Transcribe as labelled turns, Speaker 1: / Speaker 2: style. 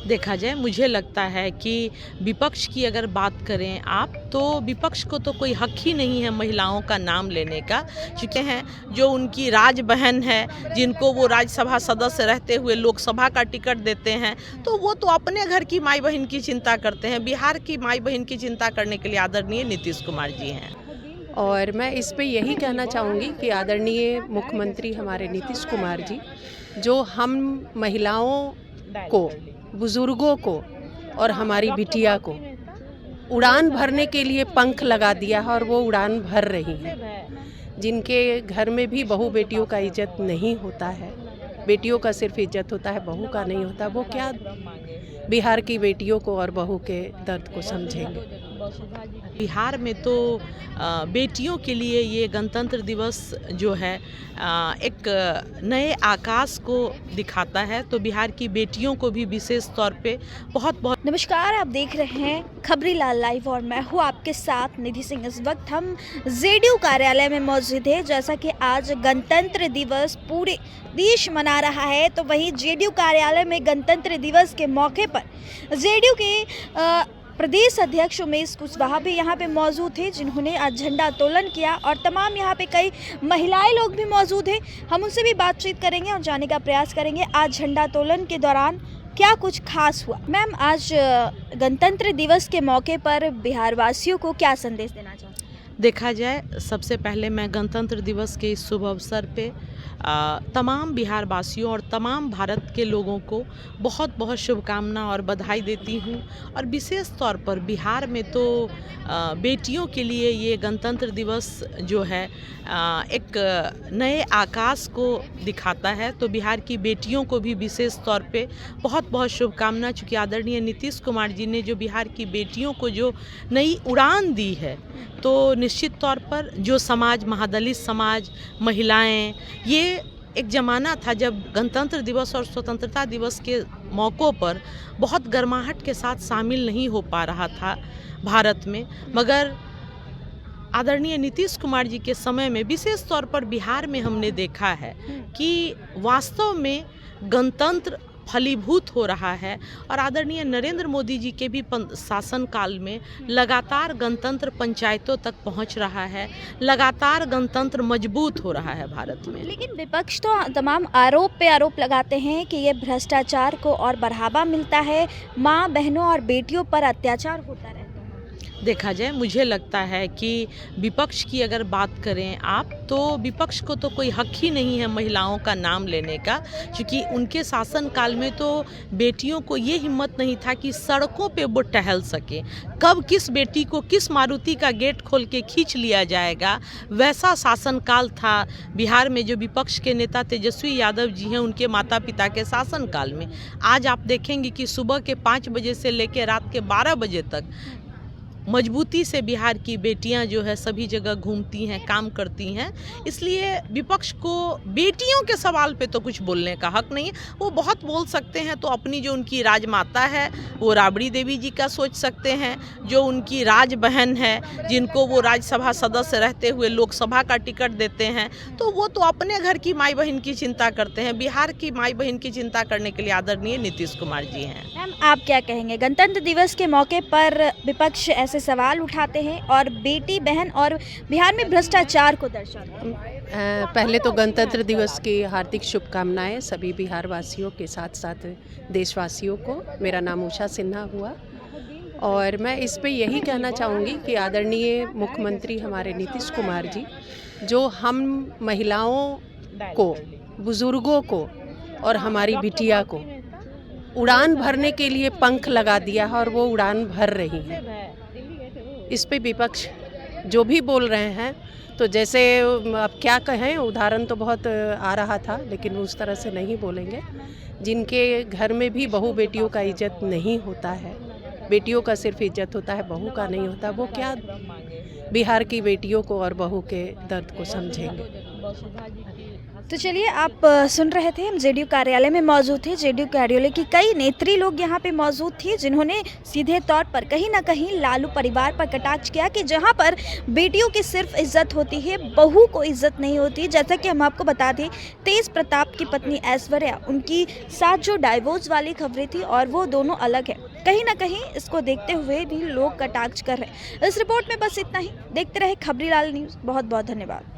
Speaker 1: देखा जाए, मुझे लगता है कि विपक्ष की अगर बात करें आप, तो विपक्ष को तो कोई हक ही नहीं है महिलाओं का नाम लेने का। चूँकि हैं जो उनकी राज बहन है, जिनको वो राज्यसभा सदस्य रहते हुए लोकसभा का टिकट देते हैं, तो वो तो अपने घर की माई बहन की चिंता करते हैं। बिहार की माई बहन की चिंता करने के लिए आदरणीय नीतीश कुमार जी हैं।
Speaker 2: और मैं इस पे यही कहना चाहूँगी कि आदरणीय मुख्यमंत्री हमारे नीतीश कुमार जी, जो हम महिलाओं को, बुजुर्गों को और हमारी बिटिया को उड़ान भरने के लिए पंख लगा दिया है और वो उड़ान भर रही हैं। जिनके घर में भी बहू बेटियों का इज्जत नहीं होता है, बेटियों का सिर्फ इज्जत होता है, बहू का नहीं होता, वो क्या बिहार की बेटियों को और बहू के दर्द को समझेंगे।
Speaker 1: बिहार में तो बेटियों के लिए ये गणतंत्र दिवस जो है एक नए आकाश को दिखाता है, तो बिहार की बेटियों को भी विशेष तौर पे बहुत बहुत
Speaker 3: नमस्कार, आप देख रहे हैं खबरी लाल लाइव और मैं हूँ आपके साथ निधि सिंह। इस वक्त हम जेडीयू कार्यालय में मौजूद है। जैसा कि आज गणतंत्र दिवस पूरे देश मना रहा है, तो वहीं जेडीयू कार्यालय में गणतंत्र दिवस के मौके पर जेडीयू के प्रदेश अध्यक्ष उमेश कुशवाहा भी यहाँ पे मौजूद थे, जिन्होंने आज झंडा तोलन किया और तमाम यहाँ पे कई महिलाएं लोग भी मौजूद हैं। हम उनसे भी बातचीत करेंगे और जानने का प्रयास करेंगे आज झंडा तोलन के दौरान क्या कुछ खास हुआ। मैम, आज गणतंत्र दिवस के मौके पर बिहार वासियों को क्या संदेश देना चाहते हैं?
Speaker 1: देखा जाए, सबसे पहले मैं गणतंत्र दिवस के इस शुभ अवसर पे तमाम बिहार वासियों और तमाम भारत के लोगों को बहुत बहुत शुभकामना और बधाई देती हूँ। और विशेष तौर पर बिहार में तो बेटियों के लिए ये गणतंत्र दिवस जो है एक नए आकाश को दिखाता है, तो बिहार की बेटियों को भी विशेष तौर पे बहुत बहुत शुभकामना। चूँकि आदरणीय नीतीश कुमार जी ने जो बिहार की बेटियों को जो नई उड़ान दी है, तो निश्चित तौर पर जो समाज, महादलित समाज, महिलाएं, ये एक ज़माना था जब गणतंत्र दिवस और स्वतंत्रता दिवस के मौक़ों पर बहुत गर्माहट के साथ शामिल नहीं हो पा रहा था भारत में। मगर आदरणीय नीतीश कुमार जी के समय में विशेष तौर पर बिहार में हमने देखा है कि वास्तव में गणतंत्र फलीभूत हो रहा है। और आदरणीय नरेंद्र मोदी जी के भी शासनकाल में लगातार गणतंत्र पंचायतों तक पहुंच रहा है, लगातार गणतंत्र मजबूत हो रहा है भारत में।
Speaker 3: लेकिन विपक्ष तो तमाम आरोप पे आरोप लगाते हैं कि ये भ्रष्टाचार को और बढ़ावा मिलता है, माँ बहनों और बेटियों पर अत्याचार होता रहता है।
Speaker 1: देखा जाए, मुझे लगता है कि विपक्ष की अगर बात करें आप, तो विपक्ष को तो कोई हक ही नहीं है महिलाओं का नाम लेने का। क्योंकि उनके शासनकाल में तो बेटियों को ये हिम्मत नहीं था कि सड़कों पे वो टहल सके। कब किस बेटी को किस मारुति का गेट खोल के खींच लिया जाएगा, वैसा शासनकाल था बिहार में जो विपक्ष के नेता तेजस्वी यादव जी हैं उनके माता पिता के शासनकाल में। आज आप देखेंगे कि सुबह के 5 बजे से लेकर रात के 12 बजे तक मजबूती से बिहार की बेटियां जो है सभी जगह घूमती हैं, काम करती हैं। इसलिए विपक्ष को बेटियों के सवाल पे तो कुछ बोलने का हक नहीं है। वो बहुत बोल सकते हैं तो अपनी जो उनकी राजमाता है वो राबड़ी देवी जी का सोच सकते हैं, जो उनकी राज बहन है, जिनको वो राज्यसभा सदस्य रहते हुए लोकसभा का टिकट देते हैं, तो वो तो अपने घर की माई बहन की चिंता करते हैं। बिहार की माई बहन की चिंता करने के लिए आदरणीय नीतीश कुमार जी हैं।
Speaker 3: मैम, आप क्या कहेंगे? गणतंत्र दिवस के मौके पर विपक्ष ऐसे सवाल उठाते हैं और बेटी बहन और बिहार में भ्रष्टाचार को दर्शाते हैं।
Speaker 2: पहले तो गणतंत्र दिवस की हार्दिक शुभकामनाएं सभी बिहार वासियों के साथ साथ देशवासियों को। मेरा नाम उषा सिन्हा हुआ और मैं इस पे यही कहना चाहूँगी कि आदरणीय मुख्यमंत्री हमारे नीतीश कुमार जी, जो हम महिलाओं को, बुजुर्गों को और हमारी बिटिया को उड़ान भरने के लिए पंख लगा दिया है और वो उड़ान भर रही हैं। इस पे विपक्ष जो भी बोल रहे हैं, तो जैसे अब क्या कहें, उदाहरण तो बहुत आ रहा था लेकिन उस तरह से नहीं बोलेंगे। जिनके घर में भी बहू बेटियों का इज्जत नहीं होता है, बेटियों का सिर्फ इज्जत होता है, बहू का नहीं होता, वो क्या बिहार की बेटियों को और बहू के दर्द को समझेंगे।
Speaker 3: तो चलिए आप सुन रहे थे, हम जेडीयू कार्यालय में मौजूद थे। जेडीयू कार्यालय की कई नेत्री लोग यहाँ पे मौजूद थी, जिन्होंने सीधे तौर पर कहीं ना कहीं लालू परिवार पर कटाक्ष किया कि जहाँ पर बेटियों की सिर्फ इज्जत होती है, बहू को इज्जत नहीं होती। जैसा कि हम आपको बता दें, तेज प्रताप की पत्नी ऐश्वर्या, उनकी साथ जो डाइवोर्स वाली खबरें थी और वो दोनों अलग है। कहीं ना कहीं इसको देखते हुए भी लोग कटाक्ष कर रहे हैं। इस रिपोर्ट में बस इतना ही। देखते रहे खबरीलाल न्यूज़। बहुत बहुत धन्यवाद।